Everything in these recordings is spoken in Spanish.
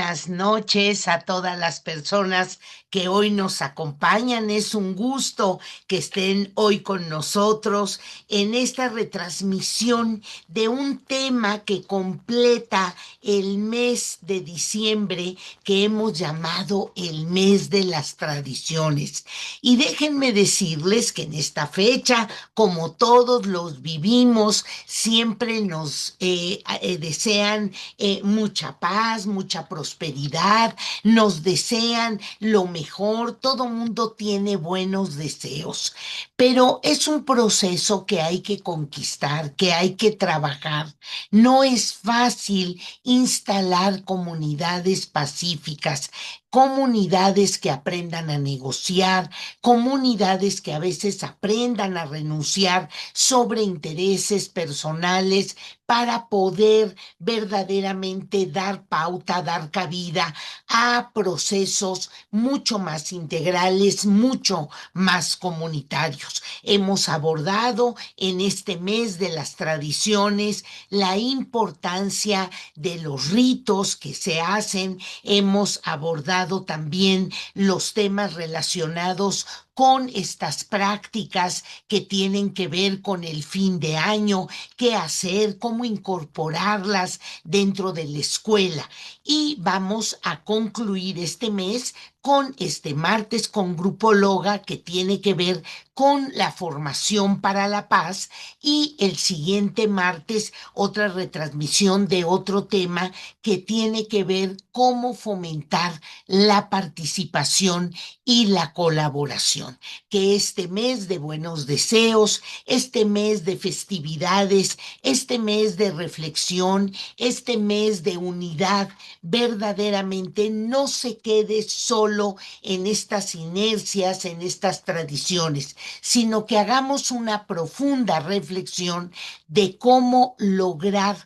buenas noches a todas las personas que hoy nos acompañan. Es un gusto que estén hoy con nosotros en esta retransmisión de un tema que completa el mes de diciembre que hemos llamado el mes de las tradiciones. Y déjenme decirles que en esta fecha, como todos los vivimos, siempre nos desean mucha paz, mucha prosperidad, nos desean lo mejor, todo mundo tiene buenos deseos, pero es un proceso que hay que conquistar, que hay que trabajar. No es fácil instalar comunidades pacíficas, comunidades que aprendan a negociar, comunidades que a veces aprendan a renunciar sobre intereses personales para poder verdaderamente dar pauta, dar cabida a procesos mucho más integrales, mucho más comunitarios. Hemos abordado en este mes de las tradiciones la importancia de los ritos que se hacen. Hemos abordado también los temas relacionados con estas prácticas que tienen que ver con el fin de año, qué hacer, cómo incorporarlas dentro de la escuela. Y vamos a concluir este mes con este martes con Grupo Loga, que tiene que ver con la formación para la paz, y el siguiente martes otra retransmisión de otro tema que tiene que ver cómo fomentar la participación y la colaboración. Que este mes de buenos deseos, este mes de festividades, este mes de reflexión, este mes de unidad, verdaderamente no se quede solo en estas inercias, en estas tradiciones, sino que hagamos una profunda reflexión de cómo lograr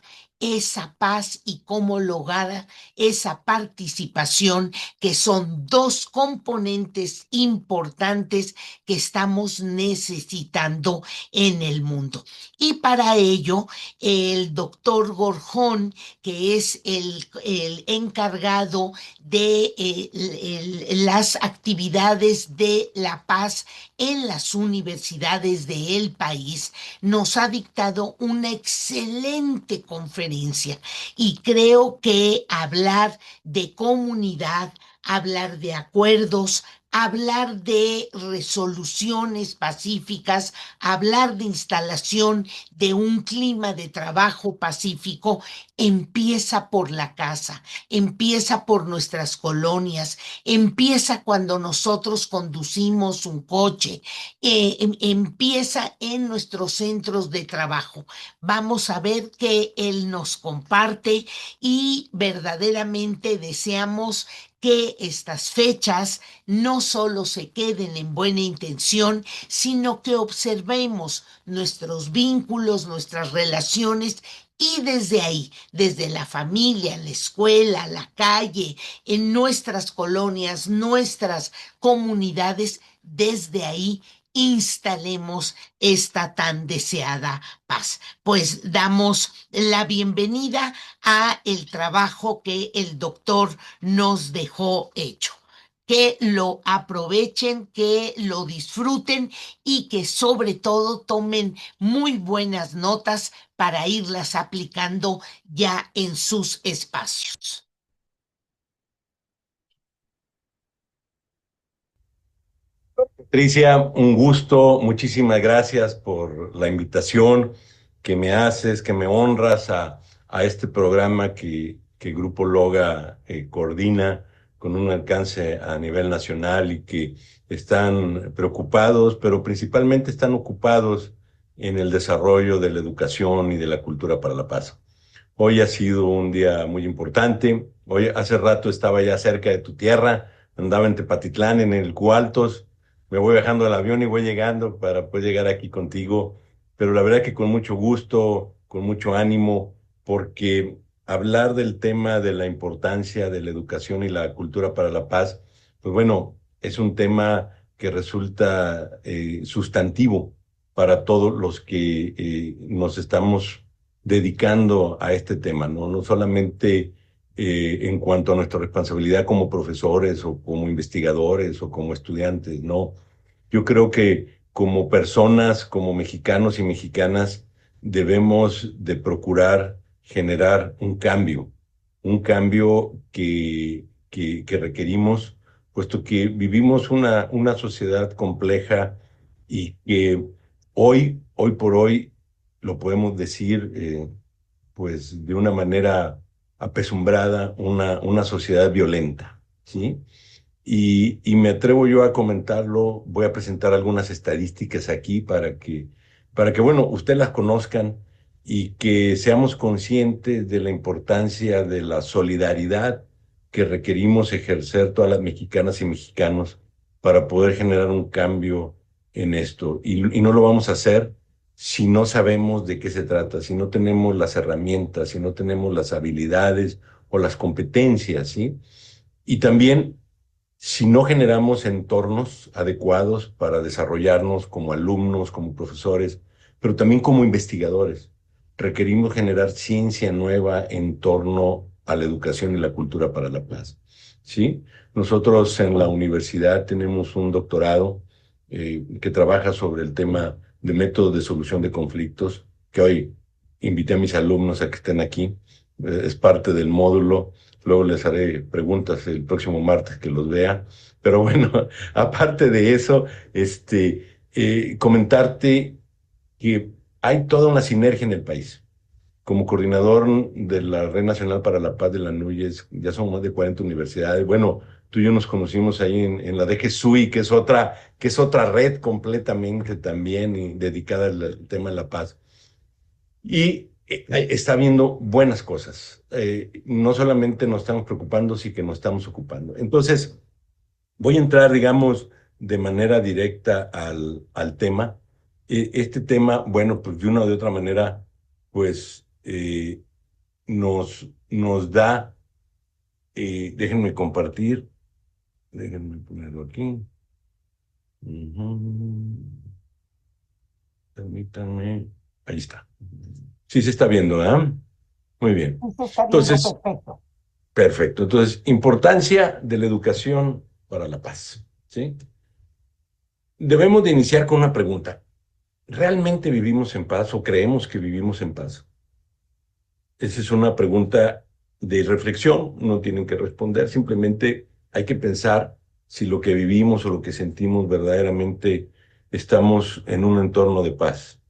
esa paz y cómo lograr esa participación, que son dos componentes importantes que estamos necesitando en el mundo. Y para ello, el doctor Gorjón, que es el encargado de las actividades de la paz en las universidades del país, nos ha dictado una excelente conferencia, y creo que hablar de comunidad, hablar de acuerdos, hablar de resoluciones pacíficas, hablar de instalación de un clima de trabajo pacífico, empieza por la casa, empieza por nuestras colonias, empieza cuando nosotros conducimos un coche, empieza en nuestros centros de trabajo. Vamos a ver que Él nos comparte, y verdaderamente deseamos que estas fechas no solo se queden en buena intención, sino que observemos nuestros vínculos, nuestras relaciones, y desde ahí, desde la familia, la escuela, la calle, en nuestras colonias, nuestras comunidades, desde ahí instalemos esta tan deseada paz. Pues damos la bienvenida a el trabajo que el doctor nos dejó hecho. Que lo aprovechen, que lo disfruten, y que sobre todo tomen muy buenas notas para irlas aplicando ya en sus espacios. Patricia, un gusto, muchísimas gracias por la invitación que me haces, que me honras a este programa que Grupo Loga coordina con un alcance a nivel nacional y que están preocupados, pero principalmente están ocupados en el desarrollo de la educación y de la cultura para la paz. Hoy ha sido un día muy importante. Hoy, hace rato estaba ya cerca de tu tierra, andaba en Tepatitlán, en el Cualtos. Me voy bajando del avión y voy llegando para poder llegar aquí contigo. Pero la verdad que con mucho gusto, con mucho ánimo, porque hablar del tema de la importancia de la educación y la cultura para la paz, pues bueno, es un tema que resulta sustantivo para todos los que nos estamos dedicando a este tema, ¿no? No solamente en cuanto a nuestra responsabilidad como profesores o como investigadores o como estudiantes, no. Yo creo que como personas, como mexicanos y mexicanas, debemos de procurar generar un cambio que requerimos, puesto que vivimos una sociedad compleja y que hoy por hoy, lo podemos decir, pues de una manera apesumbrada, una sociedad violenta, ¿sí? Y me atrevo yo a comentarlo, voy a presentar algunas estadísticas aquí bueno, ustedes las conozcan y que seamos conscientes de la importancia de la solidaridad que requerimos ejercer todas las mexicanas y mexicanos para poder generar un cambio en esto. Y no lo vamos a hacer si no sabemos de qué se trata, si no tenemos las herramientas, si no tenemos las habilidades o las competencias, ¿sí? Y también si no generamos entornos adecuados para desarrollarnos como alumnos, como profesores, pero también como investigadores. Requerimos generar ciencia nueva en torno a la educación y la cultura para la paz. ¿Sí? Nosotros en la universidad tenemos un doctorado que trabaja sobre el tema de métodos de solución de conflictos, que hoy invité a mis alumnos a que estén aquí. Es parte del módulo. Luego les haré preguntas el próximo martes que los vea. Pero bueno, aparte de eso, comentarte que hay toda una sinergia en el país. Como coordinador de la Red Nacional para la Paz de la NUYES, ya son más de 40 universidades. Bueno, tú y yo nos conocimos ahí en la DGSUI, que es otra red completamente también dedicada al tema de la paz. Y está habiendo buenas cosas. No solamente nos estamos preocupando, sino que nos estamos ocupando. Entonces, voy a entrar, digamos, de manera directa al tema. Este tema, bueno, pues de una o de otra manera, pues nos da, déjenme compartir, déjenme ponerlo aquí. Ujú. Permítanme, ahí está. Sí se está viendo, ¿verdad? Muy bien. Se está viendo Entonces, perfecto. perfecto. Entonces, importancia de la educación para la paz, ¿sí? Debemos de iniciar con una pregunta. ¿Realmente vivimos en paz o creemos que vivimos en paz? Esa es una pregunta de reflexión, no tienen que responder, simplemente hay que pensar si lo que vivimos o lo que sentimos verdaderamente estamos en un entorno de paz.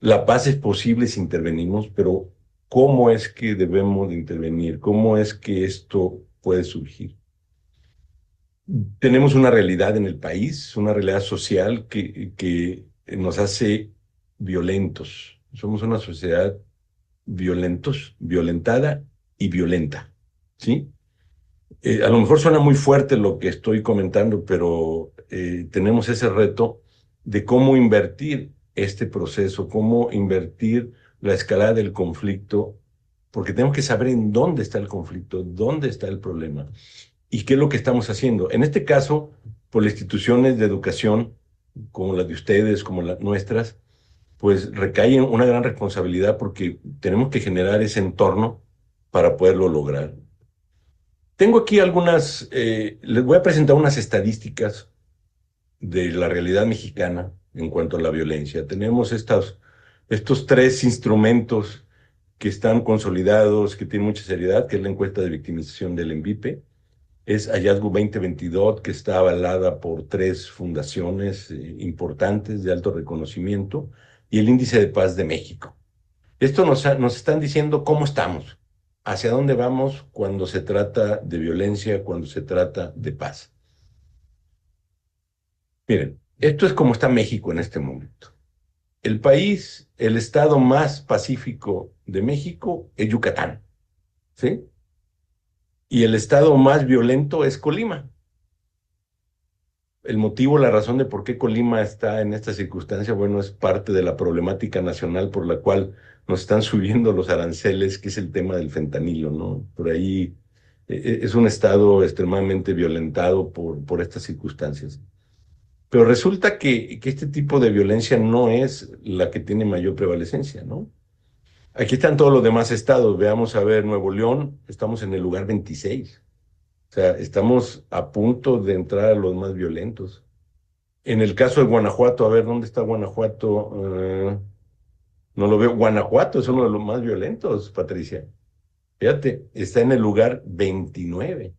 La paz es posible si intervenimos, pero ¿cómo es que debemos de intervenir? ¿Cómo es que esto puede surgir? Tenemos una realidad en el país, una realidad social que nos hace violentos. Somos una sociedad violentos, violentada y violenta, ¿sí? A lo mejor suena muy fuerte lo que estoy comentando, pero tenemos ese reto de cómo invertir este proceso, cómo invertir la escalada del conflicto, porque tenemos que saber en dónde está el conflicto, dónde está el problema y qué es lo que estamos haciendo. En este caso, por las instituciones de educación, como las de ustedes, como las nuestras, pues recae una gran responsabilidad porque tenemos que generar ese entorno para poderlo lograr. Tengo aquí les voy a presentar unas estadísticas de la realidad mexicana en cuanto a la violencia. Tenemos estos tres instrumentos que están consolidados, que tienen mucha seriedad, que es la encuesta de victimización del ENVIPE, es Hallazgo 2022, que está avalada por tres fundaciones importantes de alto reconocimiento, y el Índice de Paz de México. Esto nos están diciendo cómo estamos, hacia dónde vamos cuando se trata de violencia, cuando se trata de paz. Miren, esto es como está México en este momento. El país, el estado más pacífico de México es Yucatán, ¿sí? Y el estado más violento es Colima. El motivo, la razón de por qué Colima está en esta circunstancia, bueno, es parte de la problemática nacional por la cual nos están subiendo los aranceles, que es el tema del fentanilo, ¿no? Por ahí es un estado extremadamente violentado por estas circunstancias. Pero resulta que este tipo de violencia no es la que tiene mayor prevalecencia, ¿no? Aquí están todos los demás estados. Veamos a ver, Nuevo León, estamos en el lugar 26. O sea, estamos a punto de entrar a los más violentos. En el caso de Guanajuato, a ver, ¿dónde está Guanajuato? No lo veo. Guanajuato es uno de los más violentos, Patricia. Fíjate, está en el lugar 29.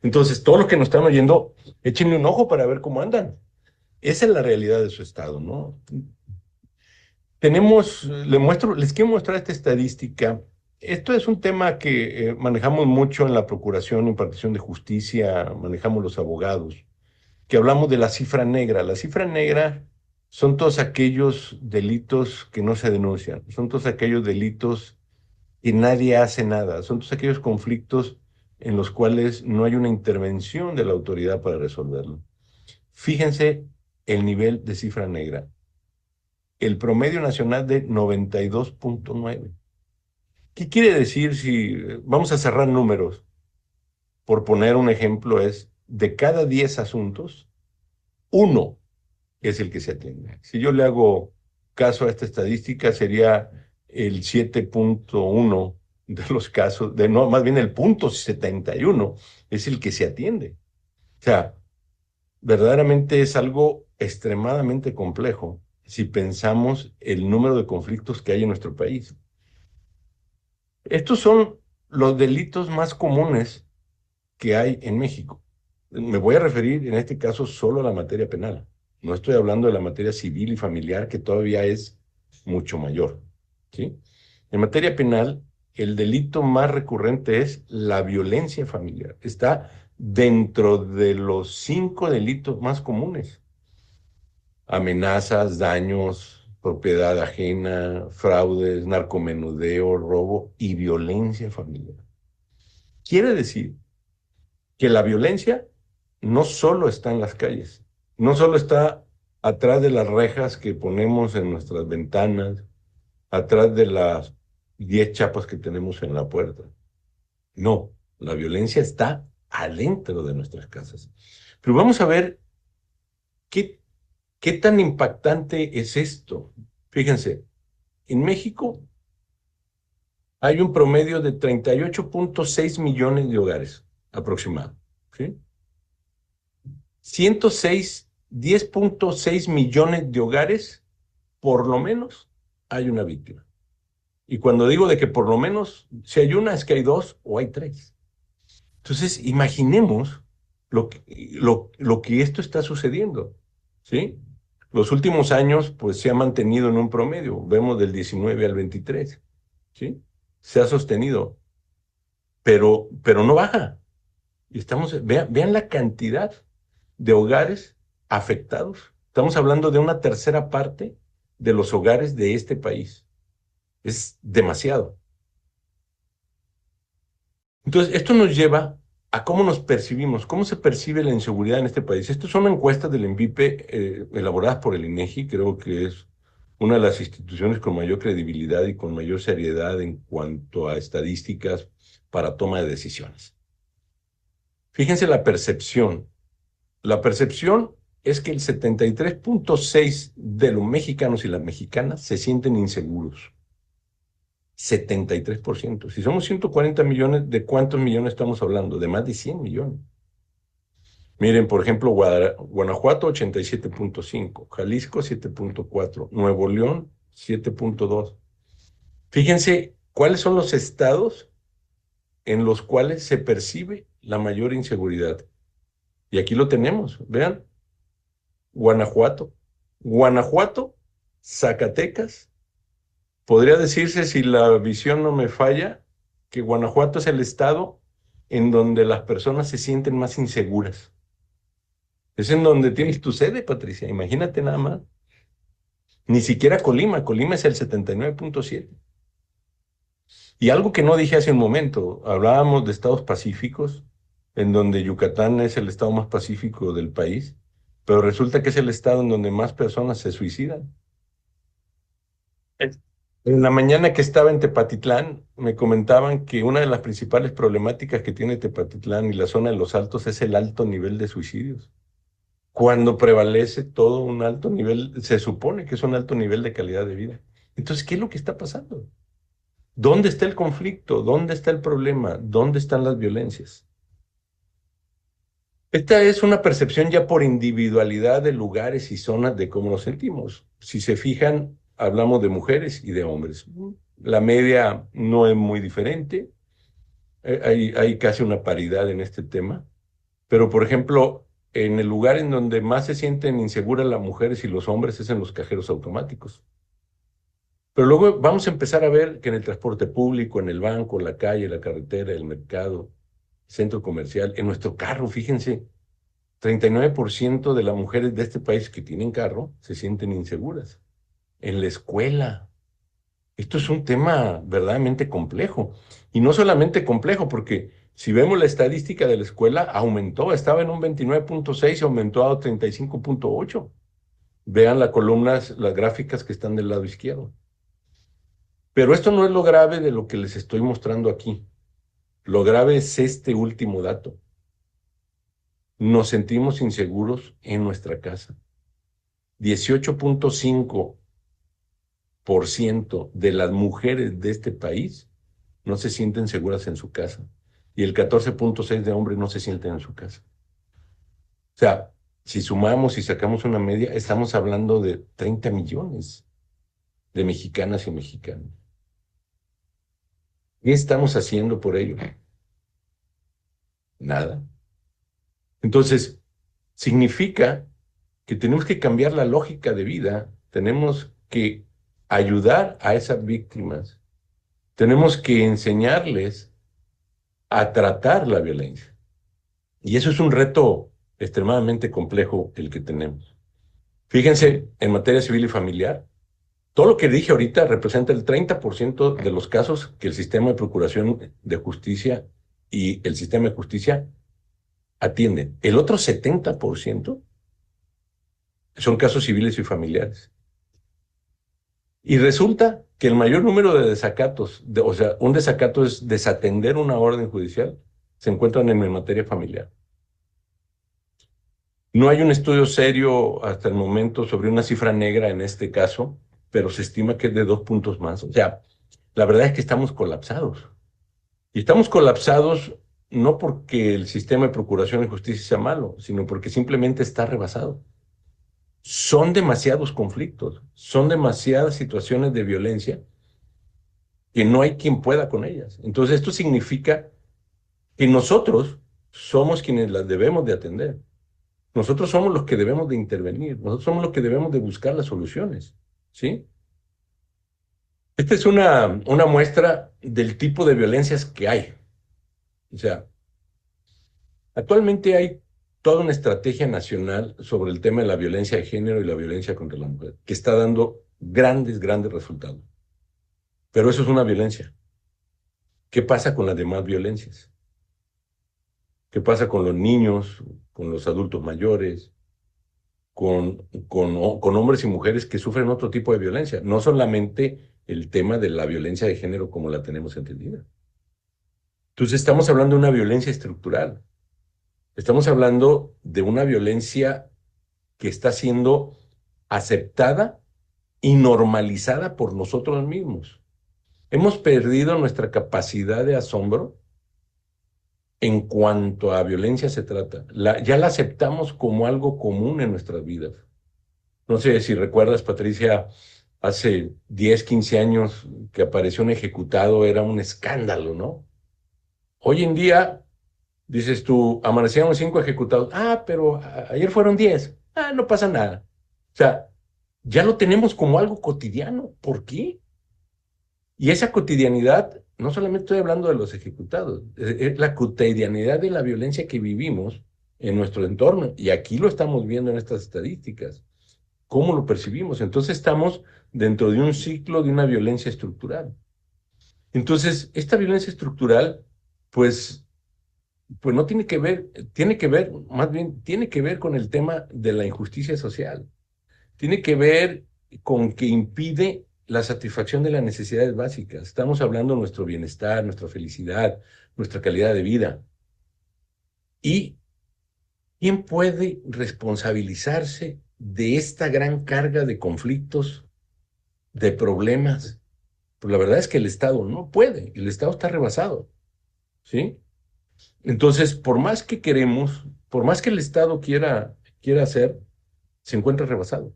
Entonces, todos los que nos están oyendo, échenle un ojo para ver cómo andan. Esa es la realidad de su estado, ¿no? Les quiero mostrar esta estadística. Esto es un tema que manejamos mucho en la Procuración, impartición de justicia, manejamos los abogados, que hablamos de la cifra negra. La cifra negra son todos aquellos delitos que no se denuncian, son todos aquellos delitos que nadie hace nada, son todos aquellos conflictos en los cuales no hay una intervención de la autoridad para resolverlo. Fíjense el nivel de cifra negra. El promedio nacional de 92.9. ¿Qué quiere decir si vamos a cerrar números? Por poner un ejemplo, es de cada 10 asuntos, uno es el que se atiende. Si yo le hago caso a esta estadística, sería el 7.1 de los casos, no, más bien el 0.71 es el que se atiende. O sea, verdaderamente es algo extremadamente complejo si pensamos el número de conflictos que hay en nuestro país. Estos son los delitos más comunes que hay en México. Me voy a referir en este caso solo a la materia penal. No estoy hablando de la materia civil y familiar, que todavía es mucho mayor. ¿Sí? En materia penal, el delito más recurrente es la violencia familiar. Está dentro de los 5 delitos más comunes. Amenazas, daños, propiedad ajena, fraudes, narcomenudeo, robo y violencia familiar. Quiere decir que la violencia no solo está en las calles, no solo está atrás de las rejas que ponemos en nuestras ventanas, atrás de las 10 chapas que tenemos en la puerta. No, la violencia está adentro de nuestras casas. Pero vamos a ver qué, qué tan impactante es esto. Fíjense, en México hay un promedio de 38.6 millones de hogares aproximado, ¿sí? 10.6 millones de hogares, por lo menos, hay una víctima. Y cuando digo de que por lo menos, si hay una, es que hay dos o hay tres. Entonces, imaginemos lo que esto está sucediendo, ¿sí? Los últimos años, pues, se ha mantenido en un promedio. Vemos del 19 al 23, ¿sí? Se ha sostenido, pero no baja. Y vean la cantidad de hogares afectados. Estamos hablando de una tercera parte de los hogares de este país. Es demasiado. Entonces, esto nos lleva a cómo nos percibimos, cómo se percibe la inseguridad en este país. Estas son encuestas del INVIPE elaboradas por el INEGI, creo que es una de las instituciones con mayor credibilidad y con mayor seriedad en cuanto a estadísticas para toma de decisiones. Fíjense la percepción. La percepción es que el 73.6 de los mexicanos y las mexicanas se sienten inseguros. 73%. Si somos 140 millones, ¿de cuántos millones estamos hablando? De más de 100 millones. Miren, por ejemplo, Guanajuato 87.5, Jalisco 7.4, Nuevo León 7.2. Fíjense cuáles son los estados en los cuales se percibe la mayor inseguridad. Y aquí lo tenemos, vean, Guanajuato, Zacatecas. Podría decirse, si la visión no me falla, que Guanajuato es el estado en donde las personas se sienten más inseguras. Es en donde tienes tu sede, Patricia. Imagínate nada más. Ni siquiera Colima es el 79.7. Y algo que no dije hace un momento, hablábamos de estados pacíficos, en donde Yucatán es el estado más pacífico del país, pero resulta que es el estado en donde más personas se suicidan. En la mañana que estaba en Tepatitlán, me comentaban que una de las principales problemáticas que tiene Tepatitlán y la zona de los Altos es el alto nivel de suicidios. Cuando prevalece todo un alto nivel, se supone que es un alto nivel de calidad de vida. Entonces, ¿qué es lo que está pasando? ¿Dónde está el conflicto? ¿Dónde está el problema? ¿Dónde están las violencias? Esta es una percepción ya por individualidad de lugares y zonas de cómo nos sentimos. Si se fijan, hablamos de mujeres y de hombres. La media no es muy diferente. Hay casi una paridad en este tema. Pero, por ejemplo, en el lugar en donde más se sienten inseguras las mujeres y los hombres es en los cajeros automáticos. Pero luego vamos a empezar a ver que en el transporte público, en el banco, la calle, la carretera, el mercado, centro comercial, en nuestro carro, fíjense, 39% de las mujeres de este país que tienen carro se sienten inseguras. En la escuela. Esto es un tema verdaderamente complejo. Y no solamente complejo, porque si vemos la estadística de la escuela, aumentó, estaba en un 29.6 y aumentó a 35.8. Vean las columnas, las gráficas que están del lado izquierdo. Pero esto no es lo grave de lo que les estoy mostrando aquí. Lo grave es este último dato. Nos sentimos inseguros en nuestra casa. 18.5% de las mujeres de este país no se sienten seguras en su casa. Y el 14.6% de hombres no se sienten en su casa. O sea, si sumamos y sacamos una media, estamos hablando de 30 millones de mexicanas y mexicanos. ¿Qué estamos haciendo por ello? Nada. Entonces, significa que tenemos que cambiar la lógica de vida, tenemos que ayudar a esas víctimas, tenemos que enseñarles a tratar la violencia. Y eso es un reto extremadamente complejo el que tenemos. Fíjense, en materia civil y familiar, todo lo que dije ahorita representa el 30% de los casos que el sistema de procuración de justicia y el sistema de justicia atienden. El otro 70% son casos civiles y familiares. Y resulta que el mayor número de desacatos, o sea, un desacato es desatender una orden judicial, se encuentran en materia familiar. No hay un estudio serio hasta el momento sobre una cifra negra en este caso, pero se estima que es de 2 puntos más. O sea, la verdad es que estamos colapsados. Y estamos colapsados no porque el sistema de procuración y justicia sea malo, sino porque simplemente está rebasado. Son demasiados conflictos, son demasiadas situaciones de violencia que no hay quien pueda con ellas. Entonces, esto significa que nosotros somos quienes las debemos de atender. Nosotros somos los que debemos de intervenir, nosotros somos los que debemos de buscar las soluciones, ¿sí? Esta es una muestra del tipo de violencias que hay. O sea, actualmente hay toda una estrategia nacional sobre el tema de la violencia de género y la violencia contra la mujer, que está dando grandes resultados. Pero eso es una violencia. ¿Qué pasa con las demás violencias? ¿Qué pasa con los niños, con los adultos mayores, con hombres y mujeres que sufren otro tipo de violencia? No solamente el tema de la violencia de género como la tenemos entendida. Entonces estamos hablando de una violencia estructural. Estamos hablando de una violencia que está siendo aceptada y normalizada por nosotros mismos. Hemos perdido nuestra capacidad de asombro en cuanto a violencia se trata. Ya la aceptamos como algo común en nuestras vidas. No sé si recuerdas, Patricia, hace 10, 15 años que apareció un ejecutado, era un escándalo, ¿no? Hoy en día, dices tú, amanecieron 5 ejecutados. Ah, pero ayer fueron 10. Ah, no pasa nada. O sea, ya lo tenemos como algo cotidiano. ¿Por qué? Y esa cotidianidad, no solamente estoy hablando de los ejecutados, es la cotidianidad de la violencia que vivimos en nuestro entorno. Y aquí lo estamos viendo en estas estadísticas. ¿Cómo lo percibimos? Entonces estamos dentro de un ciclo de una violencia estructural. Entonces, esta violencia estructural, pues, pues no tiene que ver, más bien, tiene que ver con el tema de la injusticia social. Tiene que ver con que impide la satisfacción de las necesidades básicas. Estamos hablando de nuestro bienestar, nuestra felicidad, nuestra calidad de vida. ¿Y quién puede responsabilizarse de esta gran carga de conflictos, de problemas? Pues la verdad es que el Estado no puede, el Estado está rebasado, ¿sí? Entonces, por más que queremos, por más que el Estado quiera hacer, se encuentra rebasado.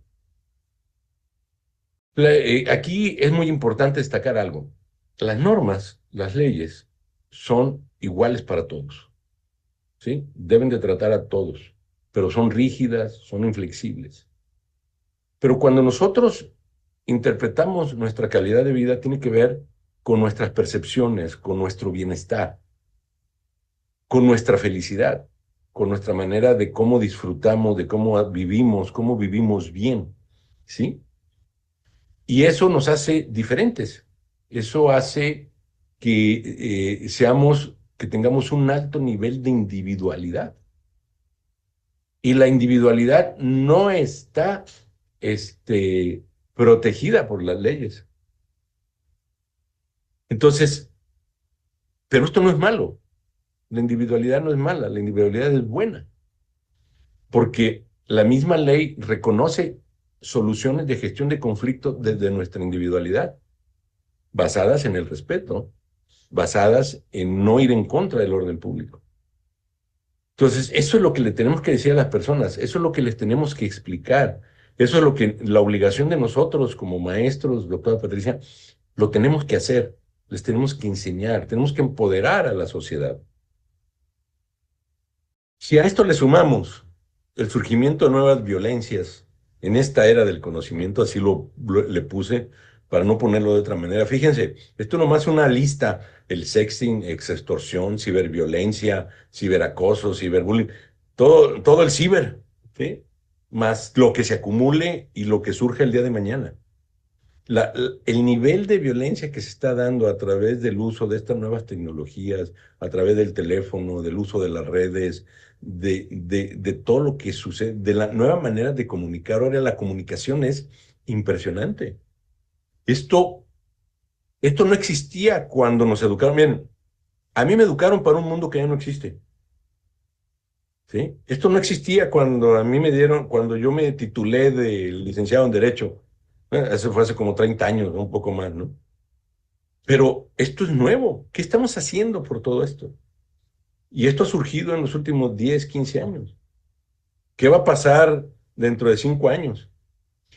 Aquí es muy importante destacar algo. Las normas, las leyes, son iguales para todos, ¿sí? Deben de tratar a todos, pero son rígidas, son inflexibles. Pero cuando nosotros interpretamos nuestra calidad de vida, tiene que ver con nuestras percepciones, con nuestro bienestar, con nuestra felicidad, con nuestra manera de cómo disfrutamos, de cómo vivimos bien, ¿sí? Y eso nos hace diferentes. Eso hace que que tengamos un alto nivel de individualidad. Y la individualidad no está, protegida por las leyes. Entonces, pero esto no es malo. La individualidad no es mala, la individualidad es buena, porque la misma ley reconoce soluciones de gestión de conflicto desde nuestra individualidad, basadas en el respeto, basadas en no ir en contra del orden público. Entonces, eso es lo que le tenemos que decir a las personas, eso es lo que les tenemos que explicar, eso es lo que la obligación de nosotros como maestros, doctora Patricia, lo tenemos que hacer, les tenemos que enseñar, tenemos que empoderar a la sociedad. Si a esto le sumamos el surgimiento de nuevas violencias en esta era del conocimiento, así le puse para no ponerlo de otra manera. Fíjense, esto nomás es una lista: el sexting, extorsión, ciberviolencia, ciberacoso, ciberbullying, todo el ciber, ¿sí? Más lo que se acumule y lo que surge el día de mañana. El nivel de violencia que se está dando a través del uso de estas nuevas tecnologías, a través del teléfono, del uso de las redes, de todo lo que sucede, de la nueva manera de comunicar. Ahora la comunicación es impresionante. Esto, esto no existía cuando nos educaron. Bien, a mí me educaron para un mundo que ya no existe. ¿Sí? Esto no existía cuando a mí cuando yo me titulé de licenciado en Derecho. Eso fue hace como 30 años, ¿no? Un poco más, ¿no? Pero esto es nuevo. ¿Qué estamos haciendo por todo esto? Y esto ha surgido en los últimos 10, 15 años. ¿Qué va a pasar dentro de 5 años?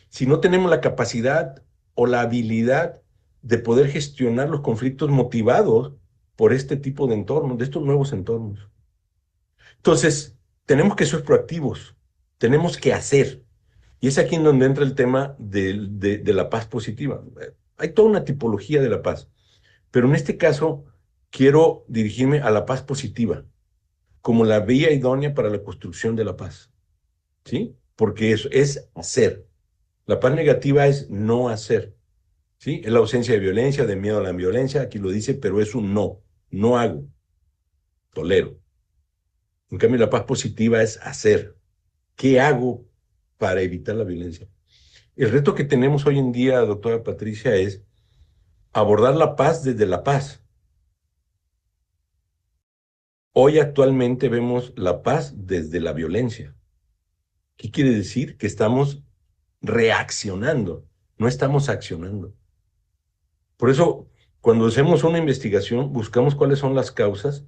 Si no tenemos la capacidad o la habilidad de poder gestionar los conflictos motivados por este tipo de entornos, de estos nuevos entornos. Entonces, tenemos que ser proactivos, tenemos que hacer. Y es aquí en donde entra el tema de la paz positiva. Hay toda una tipología de la paz, pero en este caso quiero dirigirme a la paz positiva como la vía idónea para la construcción de la paz, ¿sí? Porque eso es hacer. La paz negativa es no hacer, ¿sí? Es la ausencia de violencia, de miedo a la violencia, aquí lo dice, pero es un no, no hago, tolero. En cambio, la paz positiva es hacer. ¿Qué hago para evitar la violencia? El reto que tenemos hoy en día, doctora Patricia, es abordar la paz desde la paz. Hoy actualmente vemos la paz desde la violencia. ¿Qué quiere decir? Que estamos reaccionando, no estamos accionando. Por eso, cuando hacemos una investigación, buscamos cuáles son las causas,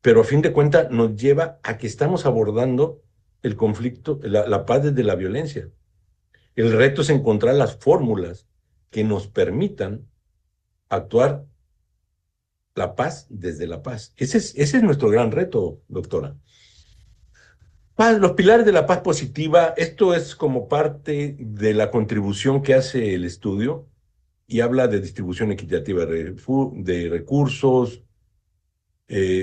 pero a fin de cuentas nos lleva a que estamos abordando el conflicto, la paz desde la violencia. El reto es encontrar las fórmulas que nos permitan actuar la paz desde la paz. Ese es nuestro gran reto, doctora. Los pilares de la paz positiva, esto es como parte de la contribución que hace el estudio y habla de distribución equitativa de recursos,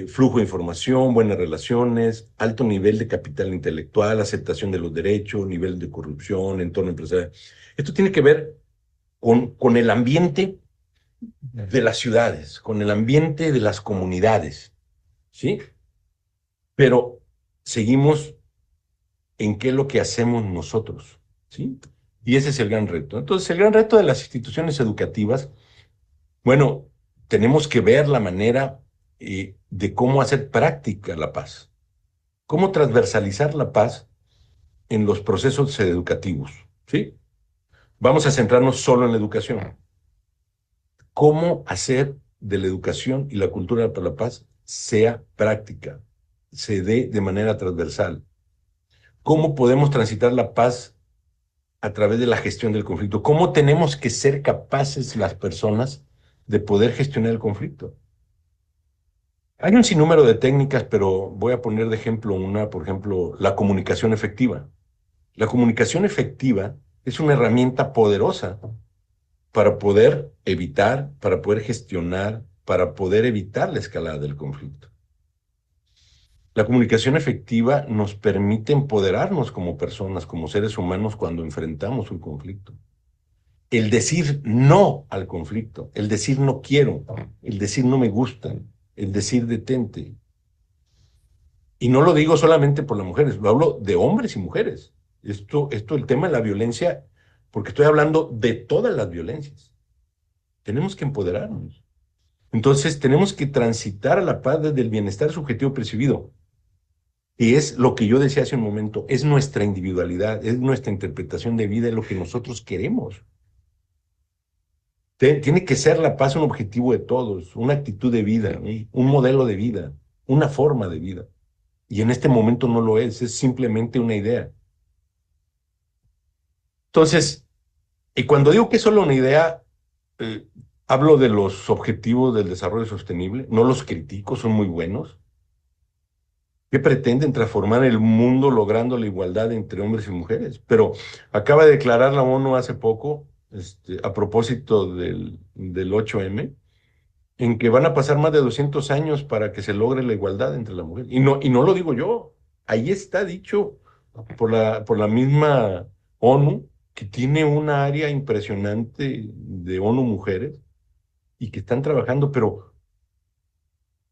flujo de información, buenas relaciones, alto nivel de capital intelectual, aceptación de los derechos, nivel de corrupción, entorno empresarial. Esto tiene que ver con el ambiente de las ciudades, con el ambiente de las comunidades, ¿sí? Pero seguimos en qué es lo que hacemos nosotros, ¿sí? Y ese es el gran reto. Entonces, el gran reto de las instituciones educativas, bueno, tenemos que ver la manera de cómo hacer práctica la paz, cómo transversalizar la paz en los procesos educativos, ¿sí? Vamos a centrarnos solo en la educación. cómo hacer de la educación y la cultura para la paz sea práctica, se dé de manera transversal. ¿Cómo podemos transitar la paz a través de la gestión del conflicto? ¿Cómo tenemos que ser capaces las personas de poder gestionar el conflicto? Hay un sinnúmero de técnicas, pero voy a poner de ejemplo una, por ejemplo, la comunicación efectiva. La comunicación efectiva es una herramienta poderosa para poder evitar, para poder gestionar, para poder evitar la escalada del conflicto. La comunicación efectiva nos permite empoderarnos como personas, como seres humanos cuando enfrentamos un conflicto. El decir no al conflicto, el decir no quiero, el decir no me gusta, el decir detente. Y no lo digo solamente por las mujeres, lo hablo de hombres y mujeres. El tema de la violencia, porque estoy hablando de todas las violencias. Tenemos que empoderarnos. Entonces, tenemos que transitar a la paz desde el bienestar subjetivo percibido. Y es lo que yo decía hace un momento, es nuestra individualidad, es nuestra interpretación de vida, es lo que nosotros queremos. Tiene que ser la paz un objetivo de todos, una actitud de vida, un modelo de vida, una forma de vida. Y en este momento no lo es simplemente una idea. Entonces, y cuando digo que es solo una idea, eh, hablo de los objetivos del desarrollo sostenible, no los critico, son muy buenos, que pretenden transformar el mundo logrando la igualdad entre hombres y mujeres. Pero acaba de declarar la ONU hace poco, a propósito del 8M, en que van a pasar más de 200 años para que se logre la igualdad entre la mujer. Y no lo digo yo, ahí está dicho por la misma ONU, que tiene una área impresionante de ONU Mujeres y que están trabajando, pero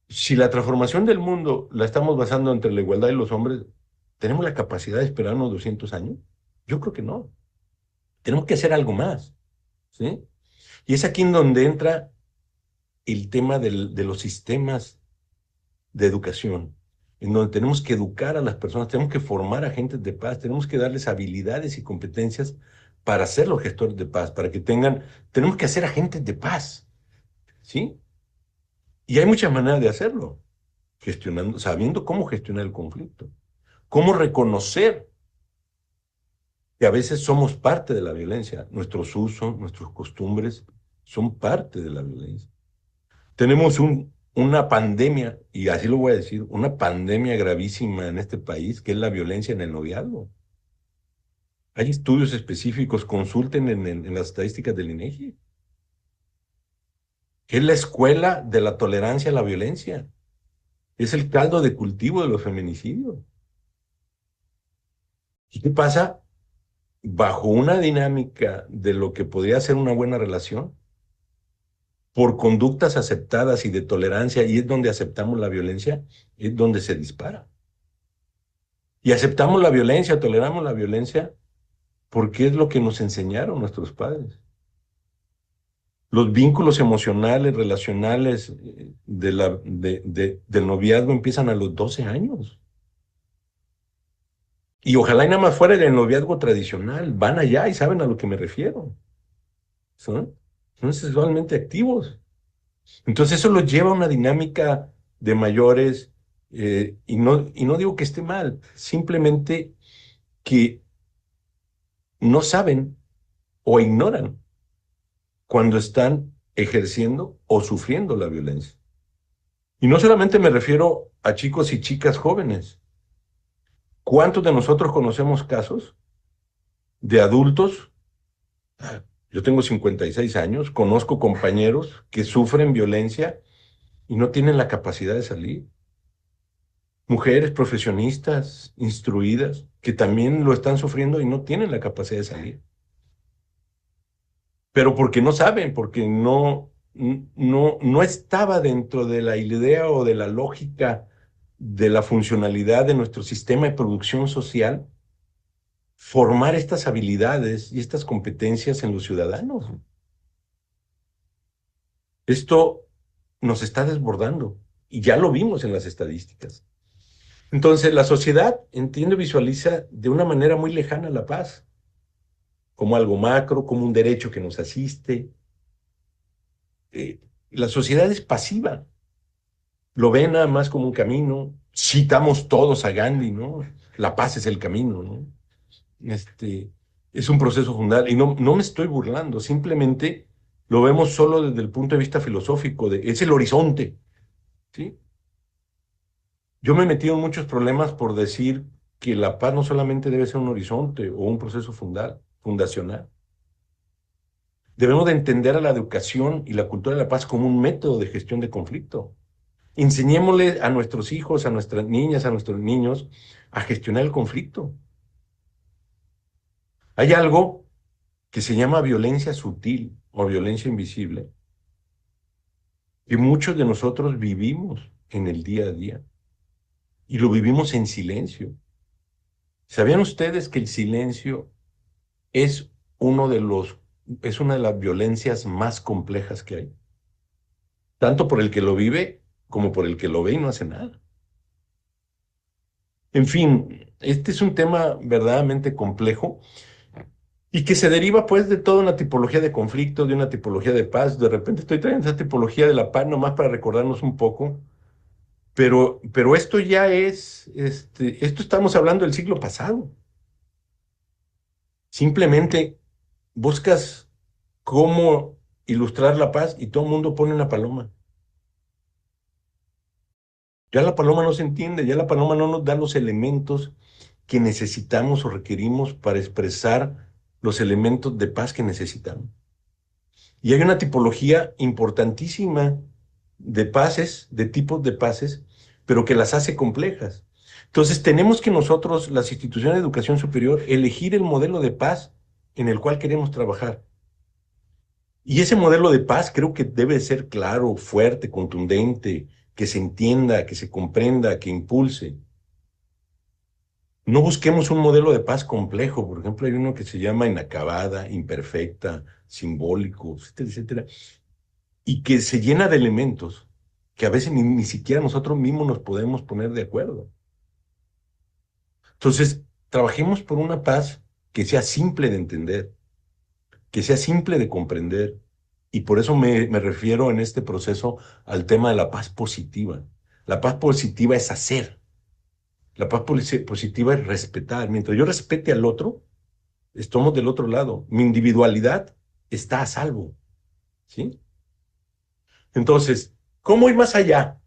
si la transformación del mundo la estamos basando entre la igualdad y los hombres, ¿tenemos la capacidad de esperarnos 200 años? Yo creo que no. Tenemos que hacer algo más, ¿sí? Y es aquí en donde entra el tema de los sistemas de educación, en donde tenemos que educar a las personas, tenemos que formar agentes de paz, tenemos que darles habilidades y competencias para ser los gestores de paz, para que tenemos que hacer agentes de paz, ¿sí? Y hay muchas maneras de hacerlo, gestionando, sabiendo cómo gestionar el conflicto, cómo reconocer que a veces somos parte de la violencia, nuestros usos, nuestras costumbres son parte de la violencia. Tenemos una pandemia, y así lo voy a decir, una pandemia gravísima en este país, que es la violencia en el noviazgo. Hay estudios específicos, consulten en las estadísticas del INEGI, que es la escuela de la tolerancia a la violencia. Es el caldo de cultivo de los feminicidios. ¿Y qué pasa? Bajo una dinámica de lo que podría ser una buena relación, por conductas aceptadas y de tolerancia, y es donde aceptamos la violencia, es donde se dispara. Y aceptamos la violencia, toleramos la violencia, porque es lo que nos enseñaron nuestros padres. Los vínculos emocionales, relacionales del noviazgo empiezan a los 12 años. Y ojalá y nada más fuera del noviazgo tradicional, van allá y saben a lo que me refiero. Son sexualmente activos. Entonces eso los lleva a una dinámica de mayores, y no digo que esté mal, simplemente que no saben o ignoran cuando están ejerciendo o sufriendo la violencia. Y no solamente me refiero a chicos y chicas jóvenes. ¿Cuántos de nosotros conocemos casos de adultos? Yo tengo 56 años, conozco compañeros que sufren violencia y no tienen la capacidad de salir. Mujeres profesionistas, instruidas, que también lo están sufriendo y no tienen la capacidad de salir. Pero porque no saben, porque no estaba dentro de la idea o de la lógica de la funcionalidad de nuestro sistema de producción social, formar estas habilidades y estas competencias en los ciudadanos. Esto nos está desbordando y ya lo vimos en las estadísticas. Entonces, la sociedad entiende y visualiza de una manera muy lejana la paz, como algo macro, como un derecho que nos asiste. la sociedad es pasiva, lo ve nada más como un camino. Citamos todos a Gandhi, ¿no? La paz es el camino, ¿no? Este, es un proceso fundamental y no me estoy burlando, simplemente lo vemos solo desde el punto de vista filosófico, es el horizonte, ¿sí? Yo me he metido en muchos problemas por decir que la paz no solamente debe ser un horizonte o un proceso fundacional. Debemos de entender a la educación y la cultura de la paz como un método de gestión de conflicto. Enseñémosle a nuestros hijos, a nuestras niñas, a nuestros niños a gestionar el conflicto. Hay algo que se llama violencia sutil o violencia invisible, que muchos de nosotros vivimos en el día a día y lo vivimos en silencio. ¿Sabían ustedes que el silencio es es una de las violencias más complejas que hay? Tanto por el que lo vive como por el que lo ve y no hace nada. En fin, este es un tema verdaderamente complejo y que se deriva pues de toda una tipología de conflicto, de una tipología de paz. De repente estoy trayendo esa tipología de la paz nomás para recordarnos un poco, pero esto ya esto estamos hablando del siglo pasado. Simplemente buscas cómo ilustrar la paz y todo el mundo pone una paloma. Ya la paloma no se entiende, ya la paloma no nos da los elementos que necesitamos o requerimos para expresar los elementos de paz que necesitamos. Y hay una tipología importantísima de pases, de tipos de pases, pero que las hace complejas. Entonces tenemos que nosotros, las instituciones de educación superior, elegir el modelo de paz en el cual queremos trabajar. Y ese modelo de paz creo que debe ser claro, fuerte, contundente, que se entienda, que se comprenda, que impulse. No busquemos un modelo de paz complejo. Por ejemplo, hay uno que se llama inacabada, imperfecta, simbólico, etcétera, etcétera, y que se llena de elementos que a veces ni siquiera nosotros mismos nos podemos poner de acuerdo. Entonces, trabajemos por una paz que sea simple de entender, que sea simple de comprender. Y por eso me refiero en este proceso al tema de la paz positiva. La paz positiva es hacer. La paz positiva es respetar. Mientras yo respete al otro, estamos del otro lado. Mi individualidad está a salvo. ¿Sí? Entonces, ¿cómo ir más allá?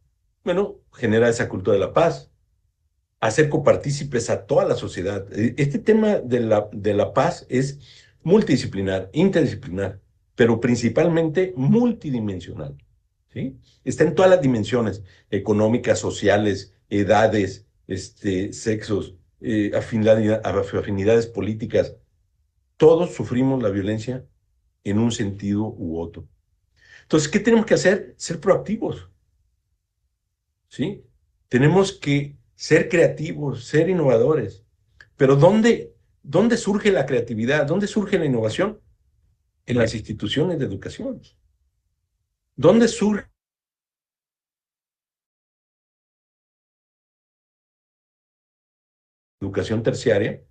Bueno, generar esa cultura de la paz, hacer copartícipes a toda la sociedad. Este tema de la paz es multidisciplinar, interdisciplinar, pero principalmente multidimensional, ¿sí? Está en todas las dimensiones, económicas, sociales, edades, sexos, afinidades políticas. Todos sufrimos la violencia en un sentido u otro. Entonces, ¿qué tenemos que hacer? Ser proactivos, ¿sí? Tenemos que ser creativos, ser innovadores. Pero ¿dónde surge la creatividad? ¿Dónde surge la innovación? En las instituciones de educación. ¿Dónde surge la educación terciaria?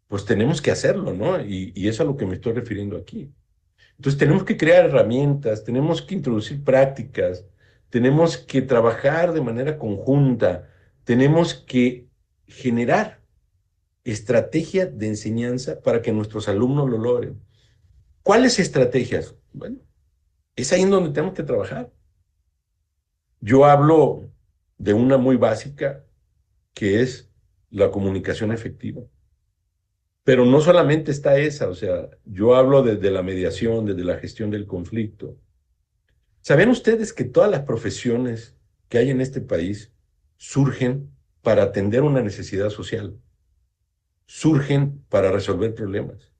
Pues tenemos que hacerlo, ¿no? Y es a lo que me estoy refiriendo aquí. Entonces tenemos que crear herramientas, tenemos que introducir prácticas, tenemos que trabajar de manera conjunta, tenemos que generar estrategia de enseñanza para que nuestros alumnos lo logren. ¿Cuáles estrategias? Bueno, es ahí en donde tenemos que trabajar. Yo hablo de una muy básica que es la comunicación efectiva. Pero no solamente está esa, o sea, yo hablo desde la mediación, desde la gestión del conflicto. ¿Sabían ustedes que todas las profesiones que hay en este país surgen para atender una necesidad social? Surgen para resolver problemas.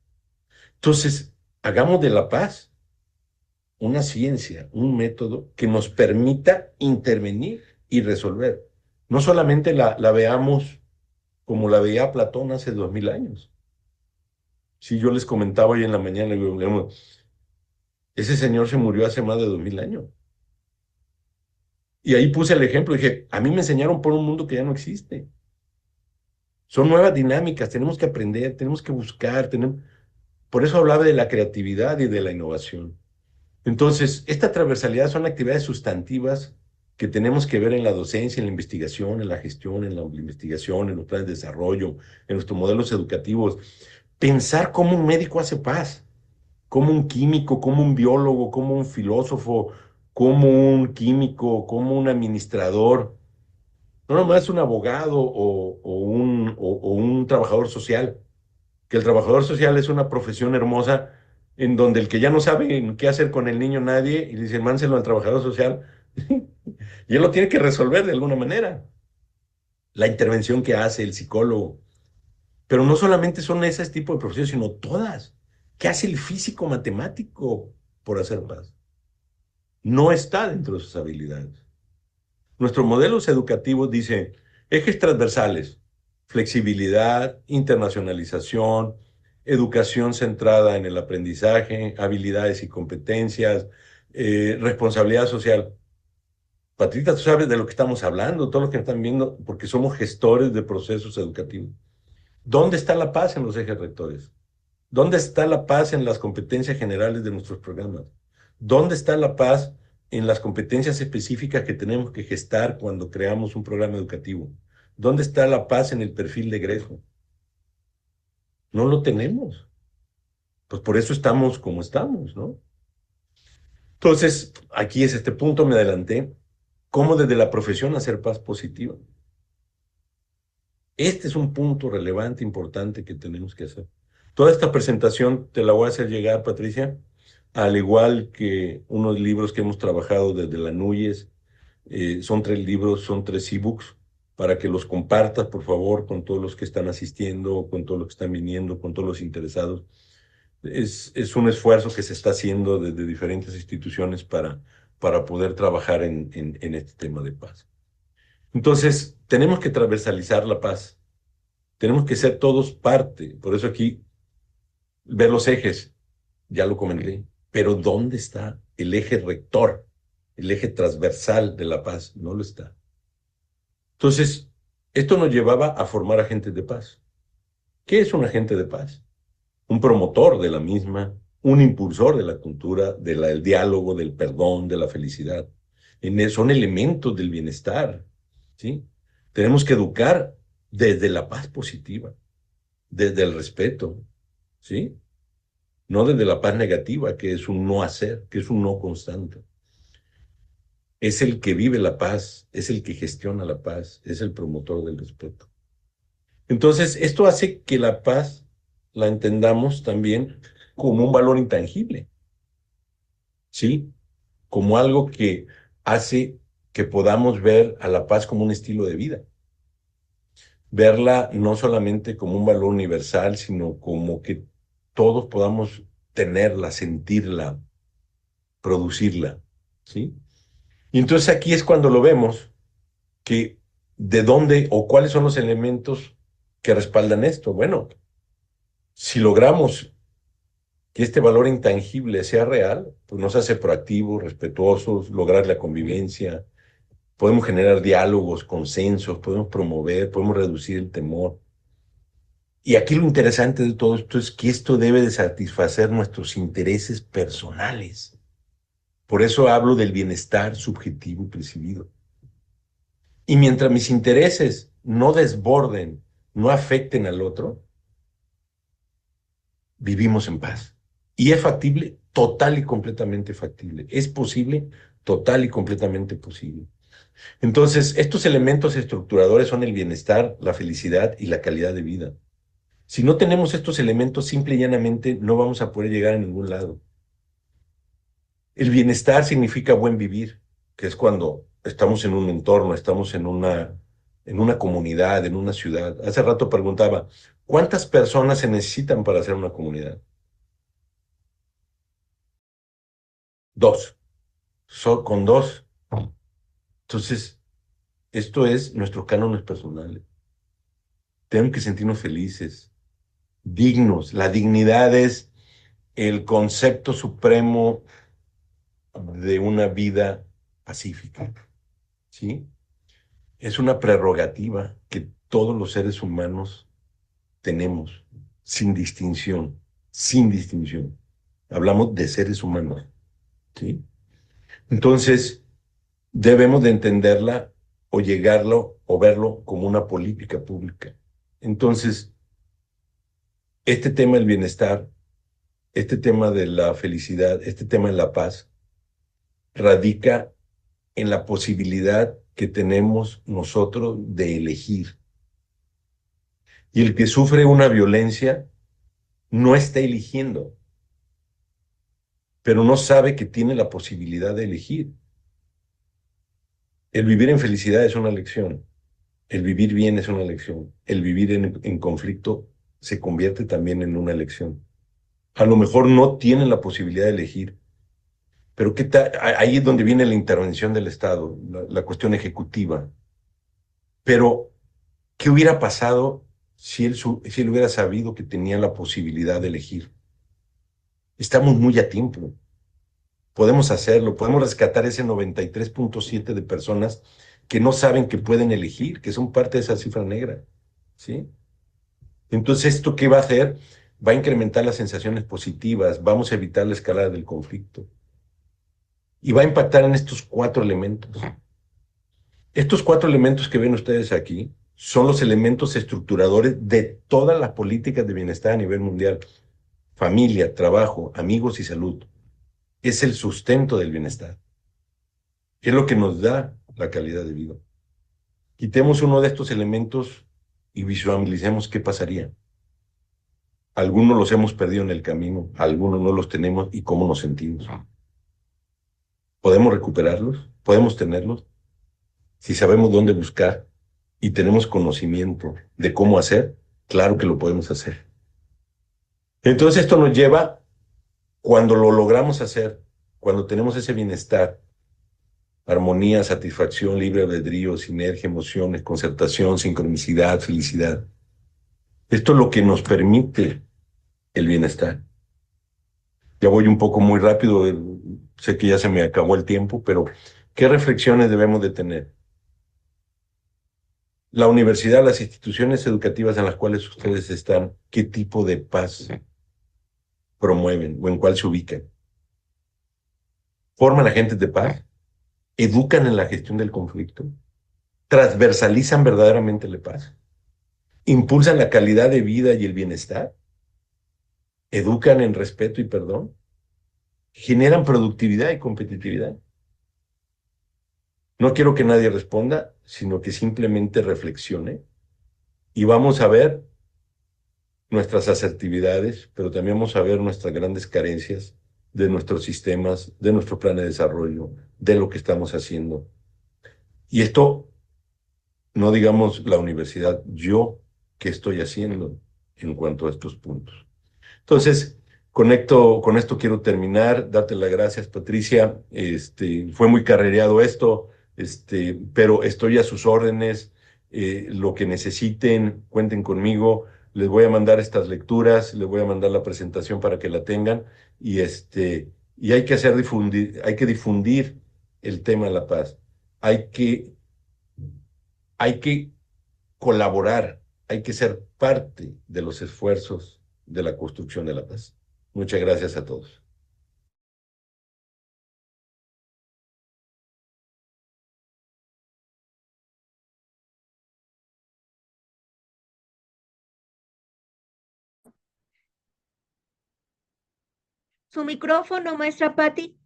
Entonces, hagamos de la paz una ciencia, un método que nos permita intervenir y resolver. No solamente la veamos como la veía Platón hace 2000 años. Si yo les comentaba hoy en la mañana, ese señor se murió hace más de 2000 años. Y ahí puse el ejemplo, dije, a mí me enseñaron por un mundo que ya no existe. Son nuevas dinámicas, tenemos que aprender, tenemos que buscar, por eso hablaba de la creatividad y de la innovación. Entonces, esta transversalidad son actividades sustantivas que tenemos que ver en la docencia, en la investigación, en la gestión, en la investigación, en los planes de desarrollo, en nuestros modelos educativos. Pensar cómo un médico hace paz, cómo un químico, cómo un biólogo, cómo un filósofo, cómo un químico, cómo un administrador, no nomás un abogado o un trabajador social, que el trabajador social es una profesión hermosa en donde el que ya no sabe qué hacer con el niño nadie y le dice, mánselo al trabajador social y él lo tiene que resolver de alguna manera. La intervención que hace el psicólogo. Pero no solamente son ese tipo de profesiones, sino todas. ¿Qué hace el físico matemático por hacer paz? No está dentro de sus habilidades. Nuestros modelos educativos dicen ejes transversales, flexibilidad, internacionalización, educación centrada en el aprendizaje, habilidades y competencias, responsabilidad social. Patrita, tú sabes de lo que estamos hablando, todo lo que están viendo, porque somos gestores de procesos educativos. ¿Dónde está la paz en los ejes rectores? ¿Dónde está la paz en las competencias generales de nuestros programas? ¿Dónde está la paz en las competencias específicas que tenemos que gestar cuando creamos un programa educativo? ¿Dónde está la paz en el perfil de egreso? No lo tenemos. Pues por eso estamos como estamos, ¿no? Entonces, aquí es este punto, me adelanté, cómo desde la profesión hacer paz positiva. Este es un punto relevante, importante que tenemos que hacer. Toda esta presentación te la voy a hacer llegar, Patricia, al igual que unos libros que hemos trabajado desde la Núñez. Son 3 libros, son 3 ebooks, para que los compartas, por favor, con todos los que están asistiendo, con todos los que están viniendo, con todos los interesados. Es un esfuerzo que se está haciendo desde diferentes instituciones para poder trabajar en este tema de paz. Entonces, tenemos que transversalizar la paz. Tenemos que ser todos parte. Por eso aquí, ver los ejes, ya lo comenté. Pero ¿dónde está el eje rector, el eje transversal de la paz? No lo está. Entonces, esto nos llevaba a formar agentes de paz. ¿Qué es un agente de paz? Un promotor de la misma, un impulsor de la cultura, del diálogo, del perdón, de la felicidad. Son elementos del bienestar, ¿sí? Tenemos que educar desde la paz positiva, desde el respeto, ¿sí? No desde la paz negativa, que es un no hacer, que es un no constante. Es el que vive la paz, es el que gestiona la paz, es el promotor del respeto. Entonces, esto hace que la paz la entendamos también como un valor intangible, ¿sí? Como algo que hace que podamos ver a la paz como un estilo de vida. Verla no solamente como un valor universal, sino como que todos podamos tenerla, sentirla, producirla, ¿sí? Y entonces aquí es cuando lo vemos, que de dónde o cuáles son los elementos que respaldan esto. Bueno, si logramos que este valor intangible sea real, pues nos hace proactivos, respetuosos, lograr la convivencia, podemos generar diálogos, consensos, podemos promover, podemos reducir el temor. Y aquí lo interesante de todo esto es que esto debe de satisfacer nuestros intereses personales. Por eso hablo del bienestar subjetivo y percibido. Y mientras mis intereses no desborden, no afecten al otro, vivimos en paz. Y es factible, total y completamente factible. Es posible, total y completamente posible. Entonces, estos elementos estructuradores son el bienestar, la felicidad y la calidad de vida. Si no tenemos estos elementos, simple y llanamente no vamos a poder llegar a ningún lado. El bienestar significa buen vivir, que es cuando estamos en un entorno, estamos en una comunidad, en una ciudad. Hace rato preguntaba, ¿cuántas personas se necesitan para hacer una comunidad? 2. Con 2. Entonces, esto es nuestros cánones personales. Tenemos que sentirnos felices, dignos. La dignidad es el concepto supremo de una vida pacífica, ¿sí? Es una prerrogativa que todos los seres humanos tenemos, sin distinción, sin distinción. Hablamos de seres humanos. ¿sí? Entonces, debemos de entenderla o llegarlo o verlo como una política pública. Entonces, este tema del bienestar, este tema de la felicidad, este tema de la paz, radica en la posibilidad que tenemos nosotros de elegir. Y el que sufre una violencia no está eligiendo, pero no sabe que tiene la posibilidad de elegir. El vivir en felicidad es una elección, el vivir bien es una elección, el vivir en conflicto se convierte también en una elección. A lo mejor no tienen la posibilidad de elegir, pero ¿qué tal? Ahí es donde viene la intervención del Estado, la cuestión ejecutiva. Pero, ¿qué hubiera pasado si él hubiera sabido que tenía la posibilidad de elegir? Estamos muy a tiempo. Podemos hacerlo, podemos rescatar ese 93.7 de personas que no saben que pueden elegir, que son parte de esa cifra negra, ¿sí? Entonces, ¿esto qué va a hacer? Va a incrementar las sensaciones positivas, vamos a evitar la escalada del conflicto y va a impactar en estos cuatro elementos. Estos cuatro elementos que ven ustedes aquí son los elementos estructuradores de todas las políticas de bienestar a nivel mundial. Familia, trabajo, amigos y salud. Es el sustento del bienestar. Es lo que nos da la calidad de vida. Quitemos uno de estos elementos y visualicemos qué pasaría. Algunos los hemos perdido en el camino, algunos no los tenemos y cómo nos sentimos. ¿Podemos recuperarlos? ¿Podemos tenerlos? Si sabemos dónde buscar y tenemos conocimiento de cómo hacer, claro que lo podemos hacer. Entonces esto nos lleva, cuando lo logramos hacer, cuando tenemos ese bienestar, armonía, satisfacción, libre albedrío, sinergia, emociones, concertación, sincronicidad, felicidad. Esto es lo que nos permite el bienestar. Ya voy un poco muy rápido, sé que ya se me acabó el tiempo, pero ¿qué reflexiones debemos de tener? La universidad, las instituciones educativas en las cuales ustedes están, ¿qué tipo de paz promueven o en cuál se ubican? ¿Forman agentes de paz? ¿Educan en la gestión del conflicto? ¿Transversalizan verdaderamente la paz? ¿Impulsan la calidad de vida y el bienestar? ¿Educan en respeto y perdón? ¿Generan productividad y competitividad? No quiero que nadie responda, sino que simplemente reflexione y vamos a ver nuestras asertividades, pero también vamos a ver nuestras grandes carencias de nuestros sistemas, de nuestro plan de desarrollo, de lo que estamos haciendo. Y esto, no digamos la universidad, yo, ¿qué estoy haciendo en cuanto a estos puntos? Entonces, con esto quiero terminar, darte las gracias, Patricia. Fue muy carrereado esto, pero estoy a sus órdenes. Lo que necesiten, cuenten conmigo. Les voy a mandar estas lecturas, les voy a mandar la presentación para que la tengan. Y hay que hay que difundir el tema de la paz. Hay que, hay que colaborar, hay que ser parte de los esfuerzos de la construcción de la paz. Muchas gracias a todos. Su micrófono, maestra Patti.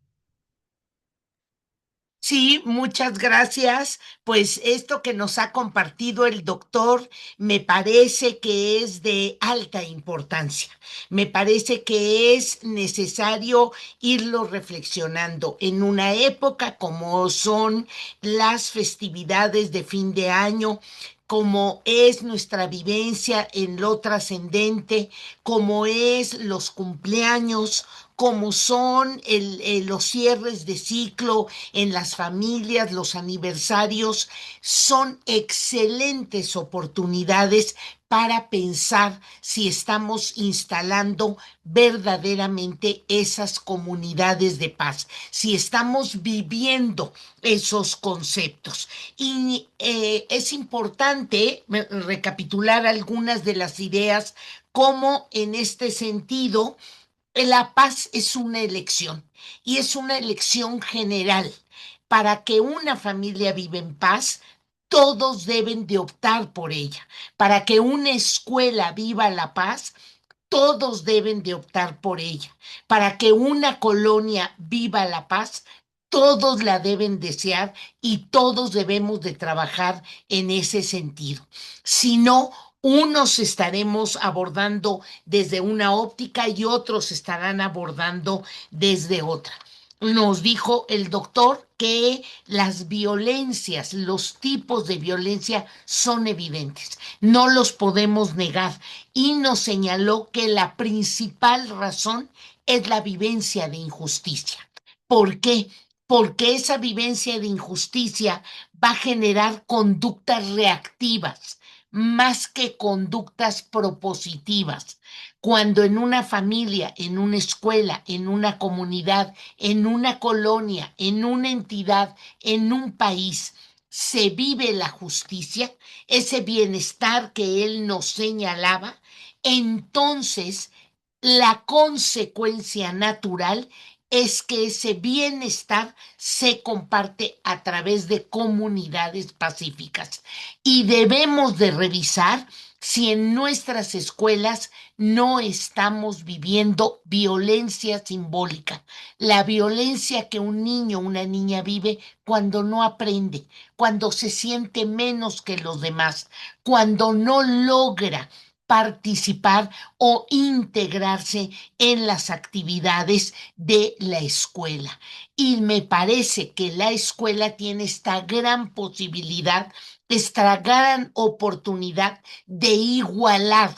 Sí, muchas gracias. Pues esto que nos ha compartido el doctor me parece que es de alta importancia. Me parece que es necesario irlo reflexionando en una época como son las festividades de fin de año, como es nuestra vivencia en lo trascendente, como es los cumpleaños, como son los cierres de ciclo en las familias, los aniversarios, son excelentes oportunidades para pensar si estamos instalando verdaderamente esas comunidades de paz, si estamos viviendo esos conceptos. Y es importante recapitular algunas de las ideas, como en este sentido La paz es una elección y es una elección general. Para que una familia viva en paz, todos deben de optar por ella. Para que una escuela viva la paz, todos deben de optar por ella. Para que una colonia viva la paz, todos la deben desear y todos debemos de trabajar en ese sentido. Si no, unos estaremos abordando desde una óptica y otros estarán abordando desde otra. Nos dijo el doctor que las violencias, los tipos de violencia son evidentes, no los podemos negar, y nos señaló que la principal razón es la vivencia de injusticia. ¿Por qué? Porque esa vivencia de injusticia va a generar conductas reactivas más que conductas propositivas. Cuando en una familia, en una escuela, en una comunidad, en una colonia, en una entidad, en un país, se vive la justicia, ese bienestar que él nos señalaba, entonces la consecuencia natural es que ese bienestar se comparte a través de comunidades pacíficas. Y debemos de revisar si en nuestras escuelas no estamos viviendo violencia simbólica, la violencia que un niño o una niña vive cuando no aprende, cuando se siente menos que los demás, cuando no logra participar o integrarse en las actividades de la escuela. Y me parece que la escuela tiene esta gran posibilidad, esta gran oportunidad de igualar,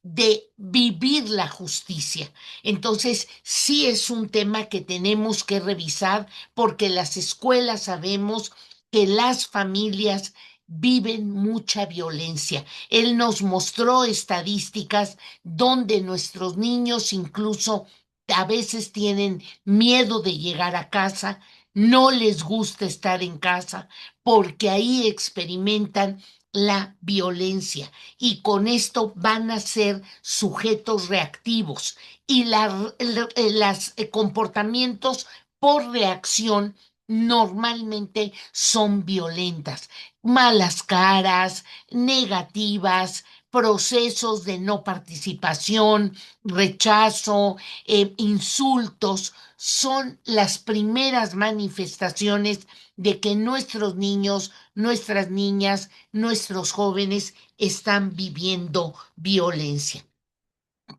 de vivir la justicia. Entonces, sí es un tema que tenemos que revisar porque las escuelas sabemos que las familias viven mucha violencia. Él nos mostró estadísticas donde nuestros niños incluso a veces tienen miedo de llegar a casa, no les gusta estar en casa porque ahí experimentan la violencia y con esto van a ser sujetos reactivos y los comportamientos por reacción normalmente son violentas, malas caras, negativas, procesos de no participación, rechazo, insultos, son las primeras manifestaciones de que nuestros niños, nuestras niñas, nuestros jóvenes están viviendo violencia.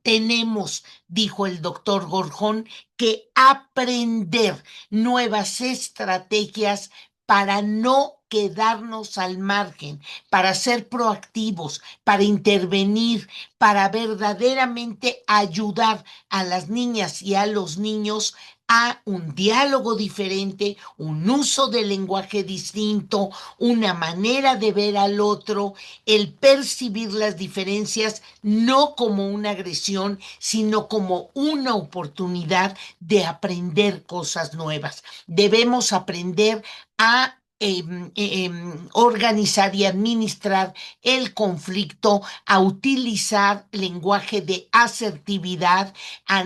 Tenemos, dijo el doctor Gorjón, que aprender nuevas estrategias para no quedarnos al margen, para ser proactivos, para intervenir, para verdaderamente ayudar a las niñas y a los niños a un diálogo diferente, un uso del lenguaje distinto, una manera de ver al otro, el percibir las diferencias no como una agresión, sino como una oportunidad de aprender cosas nuevas. Debemos aprender a organizar y administrar el conflicto, a utilizar lenguaje de asertividad, a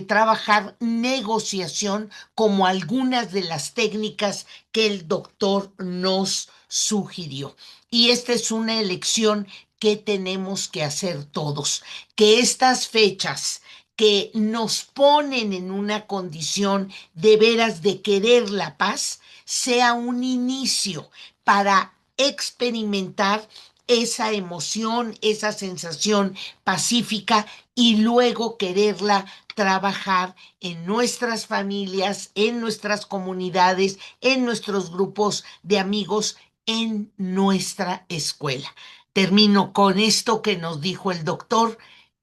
trabajar negociación como algunas de las técnicas que el doctor nos sugirió. Y esta es una elección que tenemos que hacer todos, que estas fechas que nos ponen en una condición de veras de querer la paz, sea un inicio para experimentar esa emoción, esa sensación pacífica y luego quererla trabajar en nuestras familias, en nuestras comunidades, en nuestros grupos de amigos, en nuestra escuela. Termino con esto que nos dijo el doctor: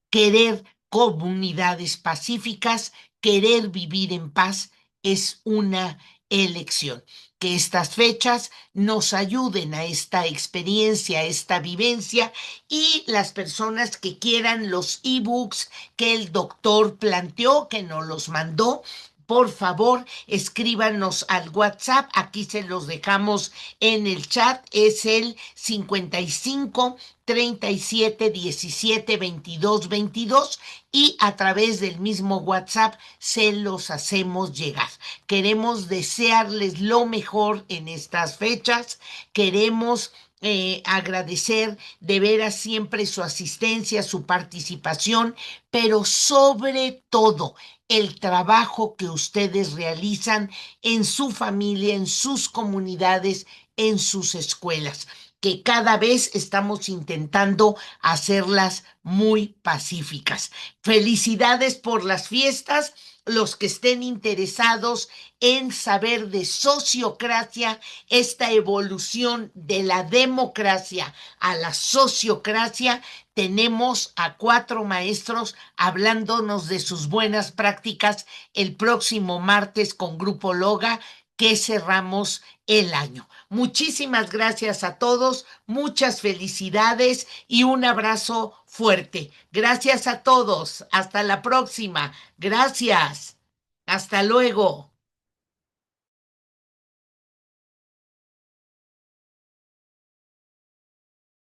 querer comunidades pacíficas, querer vivir en paz es una elección. Que estas fechas nos ayuden a esta experiencia, a esta vivencia, y las personas que quieran los ebooks que el doctor planteó, que nos los mandó, por favor, escríbanos al WhatsApp. Aquí se los dejamos en el chat. Es el 55 37 17 22 22 y a través del mismo WhatsApp se los hacemos llegar. Queremos desearles lo mejor en estas fechas. Queremos agradecer de veras siempre su asistencia, su participación, pero sobre todo el trabajo que ustedes realizan en su familia, en sus comunidades, en sus escuelas, que cada vez estamos intentando hacerlas muy pacíficas. Felicidades por las fiestas. Los que estén interesados en saber de sociocracia, esta evolución de la democracia a la sociocracia, tenemos a 4 maestros hablándonos de sus buenas prácticas el próximo martes con Grupo Loga, que cerramos el año. Muchísimas gracias a todos, muchas felicidades y un abrazo fuerte. Gracias a todos, hasta la próxima. Gracias. Hasta luego.